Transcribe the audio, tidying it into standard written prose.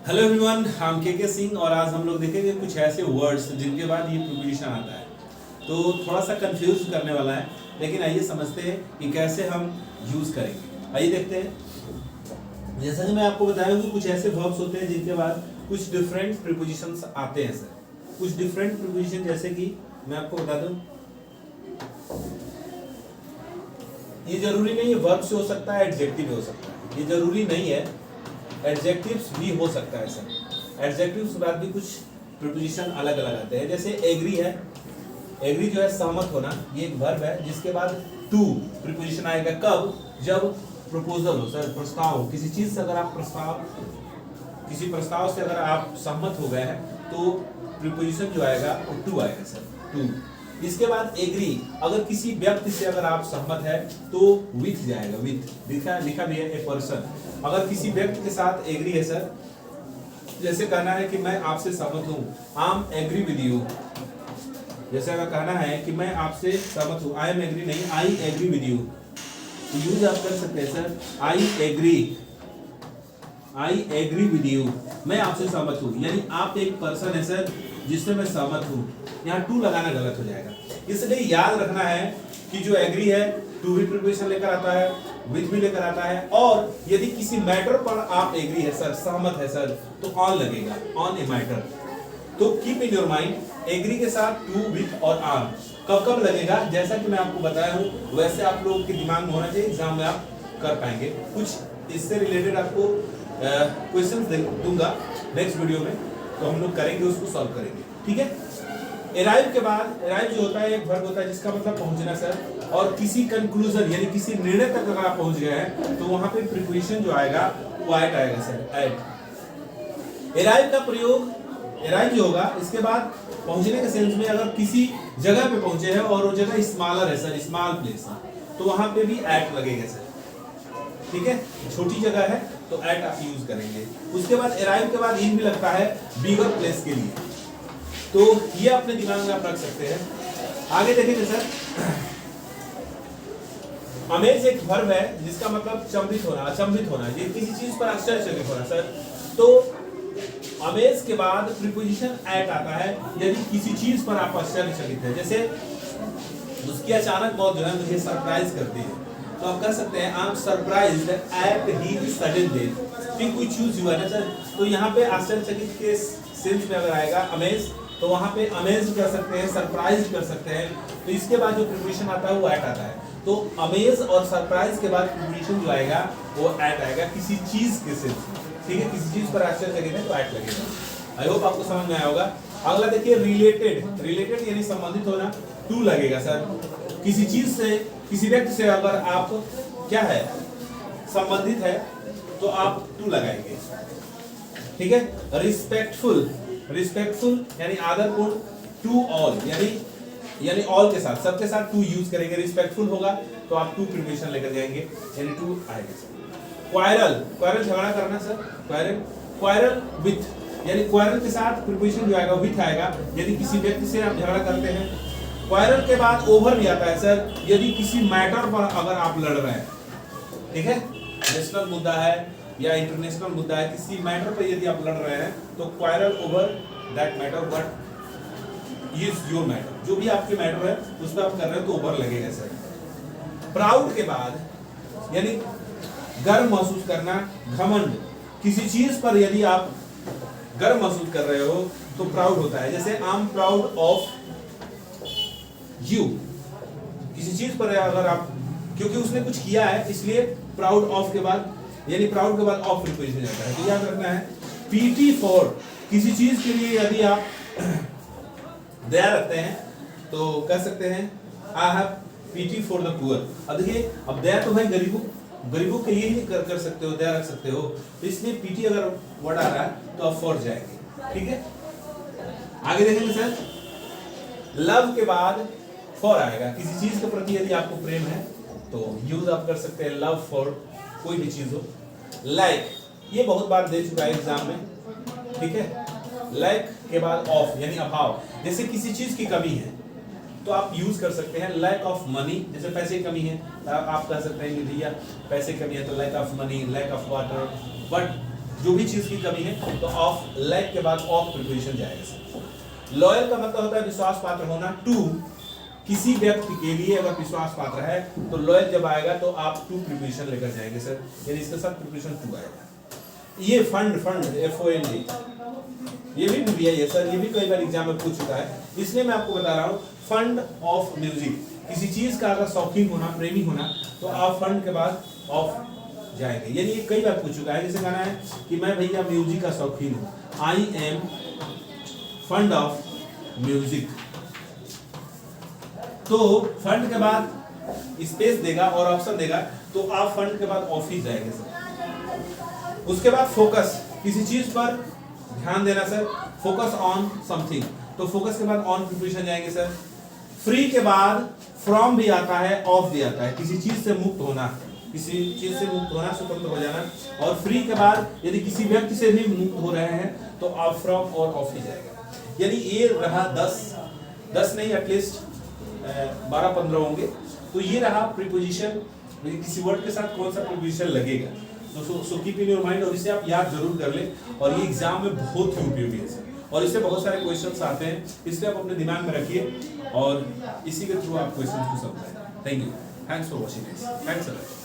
Hello everyone, हम के सिंह और आज हम लोग देखेंगे कुछ ऐसे वर्ड्स जिनके बाद ये प्रीपोजिशन आता है। तो थोड़ा सा कंफ्यूज करने वाला है, लेकिन आइए समझते हैं कि कैसे हम यूज करेंगे। आइए देखते हैं। जैसा कि मैं आपको बताया कि कुछ ऐसे वर्ब्स होते हैं जिनके बाद कुछ डिफरेंट प्रीपोजिशंस आते हैं सर। कुछ डिफरेंट प्रीपोजिशन जैसे कि मैं आपको बता दूं, ये जरूरी नहीं है वर्ब से हो सकता है, एडजेक्टिव हो सकता है। ये जरूरी नहीं है, एडजेक्टिव्स भी हो सकता है सर। एडजेक्टिव्स के बाद भी कुछ प्रीपोजिशन अलग अलग आते हैं। जैसे एग्री है, एग्री जो है सहमत होना, ये एक वर्ब है जिसके बाद टू प्रीपोजिशन आएगा। कब? जब प्रपोजल हो सर, प्रस्ताव हो। किसी चीज से अगर आप किसी प्रस्ताव से अगर आप सहमत हो गए हैं तो प्रीपोजिशन जो आएगा वो टू आएगा सर, टू। इसके बाद एग्री, अगर किसी व्यक्ति से अगर आप सहमत है तो विथ जाएगा, विथ लिखा भी है, ए पर्सन। अगर किसी व्यक्ति के साथ एग्री है सर, जैसे कहना है कि मैं आपसे सहमत हूं, I am agree with you. जैसे अगर कहना है कि मैं आपसे सहमत हूं, आई एम एग्री नहीं, आई एग्री विद यू, तो यूज आप कर सकते हैं sir, I agree with you, मैं आपसे सहमत हूं। यानी आप एक पर्सन है सर जिससे मैं सहमत हूं। यहाँ टू लगाना गलत हो जाएगा, इसलिए याद रखना है कि जो एग्री है टू भी प्रीपोजिशन लेकर आता है, विथ भी लेकर आता है। और यदि किसी मैटर पर आप एग्री है सर, सहमत है सर, तो ऑन लगेगा, ऑन ए मैटर। तो keep in your mind, agree के साथ टू, विथ और ऑन कब कब लगेगा, जैसा कि मैं आपको बताया हूं वैसे आप लोगों के दिमाग में होना चाहिए, एग्जाम में आप कर पाएंगे। कुछ इससे रिलेटेड आपको क्वेश्चंस दूंगा नेक्स्ट वीडियो में, तो हम लोग करेंगे, उसको सॉल्व करेंगे, ठीक है। अराइव के बाद, अराइव जो होता है एक वर्ब होता है जिसका मतलब पहुंचना सर, और किसी कंक्लूजन यानी किसी निर्णय तक अगर आप पहुंच गए हैं तो वहां पे प्रीपोजिशन जो आएगा वो एट आएगा सर, एट। अराइव का प्रयोग, अराइव जो होगा इसके बाद पहुंचने के सेंस में, अगर किसी जगह पे पहुंचे हैं और वो जगह स्मॉलर है सर, स्मॉल प्लेस है, तो वहां पे भी एट लगेगा सर, ठीक है। छोटी जगह है तो एट आप यूज करेंगे। उसके बाद अराइव के बाद इन भी लगता है बिगर प्लेस के लिए, तो ये अपने दिमाग में आप रख सकते हैं। आगे देखेंगे सर, अमेज एक वर्ब है जिसका मतलब चंभित होना, अचंभित होना, ये किसी चीज पर आश्चर्यचकित होना सर। तो अमेज के बाद प्रीपोजिशन एट आता है यदि किसी चीज पर आप आश्चर्यचकित है। जैसे उसकी अचानक मौत जो है मुझे सरप्राइज करती है, तो आप कह सकते हैं I am surprised at his sudden death. फिर कोई चूज हुआ ना सर, तो यहाँ पे आश्चर्यचकित के सेंस में अगर आएगा अमेज, तो वहां पे अमेज कर सकते हैं, सरप्राइज कर सकते हैं। तो इसके बाद जो प्रीपोजिशन आता है वो एट आता है। तो अमेज और सरप्राइज के बाद प्रीपोजिशन जो आएगा वो एट आएगा किसी चीज के सेंस में, ठीक है। किसी चीज पर आश्चर्यचकित है तो एट लगेगा। आई होप आपको समझ में आया होगा। अगला देखिए रिलेटेड, रिलेटेड यानी संबंधित होना, टू लगेगा सर। किसी चीज से, किसी व्यक्ति से अगर आप क्या है, संबंधित है, तो आप टू लगाएंगे, ठीक है। रिस्पेक्टफुल, रिस्पेक्टफुल यानी आदरपूर्ण, टू ऑल यानी ऑल के साथ, सबके साथ टू यूज करेंगे। रिस्पेक्टफुल होगा तो आप टू प्रीपोजिशन लेकर जाएंगे, यानी टू आएगा सर। क्वारल, क्वारल झगड़ा करना सर, क्वारल, क्वारल विथ यानी क्वारल के साथ प्रीपोजिशन जो आएगा विथ आएगा यदि किसी व्यक्ति से आप झगड़ा करते हैं। क्वारल के बाद ओवर भी आता है सर, यदि किसी मैटर पर अगर आप लड़ रहे हैं, ठीक है, नेशनल मुद्दा है या इंटरनेशनल मुद्दा है, किसी मैटर पर यदि आप लड़ रहे हैं तो quarrel over that matter what is your matter, जो भी आपके मैटर है उस पर आप कर रहे हैं तो ओवर लगेगा सर। प्राउड के बाद यानी गर्व महसूस करना, घमंड, किसी चीज पर यदि आप गर्व महसूस कर रहे हो तो प्राउड होता है। जैसे I am proud of you, किसी चीज पर अगर आप, क्योंकि उसने कुछ किया है इसलिए प्राउड ऑफ के बाद यानी प्राउड के बाद ऑफ प्रीपोजिशन जाता है, तो याद रखना है। पीटी फॉर, किसी चीज के लिए यदि आप दया रखते हैं तो कह सकते हैं I have PT for the poor. अब देखिए, अब दया तो भाई गरीबों के लिए ही कर सकते हो, दया रख सकते हो, तो इसलिए पीटी अगर वर्ड आ रहा है तो आप फॉर जाएंगे, ठीक है। आगे देखेंगे सर, लव के बाद फॉर आएगा, किसी चीज के प्रति यदि आपको प्रेम है तो यूज आप कर सकते हैं लव फॉर, कोई भी चीज हो। लाइक, ये बहुत बार दे चुका है एग्जाम में, ठीक है। लाइक के बाद ऑफ यानी अभाव, जैसे किसी चीज की कमी है तो आप यूज कर सकते हैं लैक ऑफ मनी, जैसे पैसे की कमी है आप कह सकते हैं कि भैया पैसे की कमी है तो lack of money, lack of water. But जो भी चीज की कमी है तो ऑफ, लैक के बाद ऑफ प्रीपोजिशन जाएगा सर। लॉयल का मतलब होता है विश्वास पात्र होना। टू, किसी व्यक्ति के लिए अगर विश्वास पात्र है तो लॉयल जब आएगा तो आप टू प्रीपोजिशन लेकर जाएंगे सर, यानी इसके साथ प्रीपोजिशन टू आएगा। ये फंड, फंड FOND, ये भी भूलिया है सर, ये भी कई बार एग्जाम में पूछ चुका है, इसलिए मैं आपको बता रहा हूँ। फंड ऑफ म्यूजिक, किसी चीज का अगर शौकीन होना, प्रेमी होना, तो आप फंड के बाद ऑफ जाएंगे, यानी ये कई बार पूछ चुका है। जैसे कहना है कि मैं भैया म्यूजिक का शौकीन हूँ, I am fund of music, तो फंड के बाद स्पेस देगा और ऑप्शन देगा, तो आप फंड के बाद ऑफ ही जाएंगे सर। उसके बाद फोकस, किसी चीज पर ध्यान देना सर, फोकस ऑन समथिंग, तो फोकस के बाद ऑन प्रीपोजिशन जाएंगे सर। फ्री के बाद फ्रॉम भी आता है, ऑफ भी आता है, किसी चीज से मुक्त होना, किसी चीज से मुक्त होना, स्वतंत्र हो जाना। और फ्री के बाद यदि किसी व्यक्ति से भी मुक्त हो रहे हैं तो आप फ्रॉम और ऑफ ही जाएगा। यानी ये रहा 10 नहीं, एटलीस्ट 12-15 होंगे। तो ये रहा प्रीपोजिशन, किसी वर्ड के साथ कौन सा प्रीपोजिशन लगेगा, तो so keep in your mind, और इसे आप याद जरूर कर लें। और ये एग्जाम में बहुत ही उपयोगी है सर, और इससे बहुत सारे क्वेश्चंस आते हैं, इसलिए आप अपने दिमाग में रखिए और इसी के थ्रू आप क्वेश्चन को समझें। Thank you, thanks for watching, thanks sir.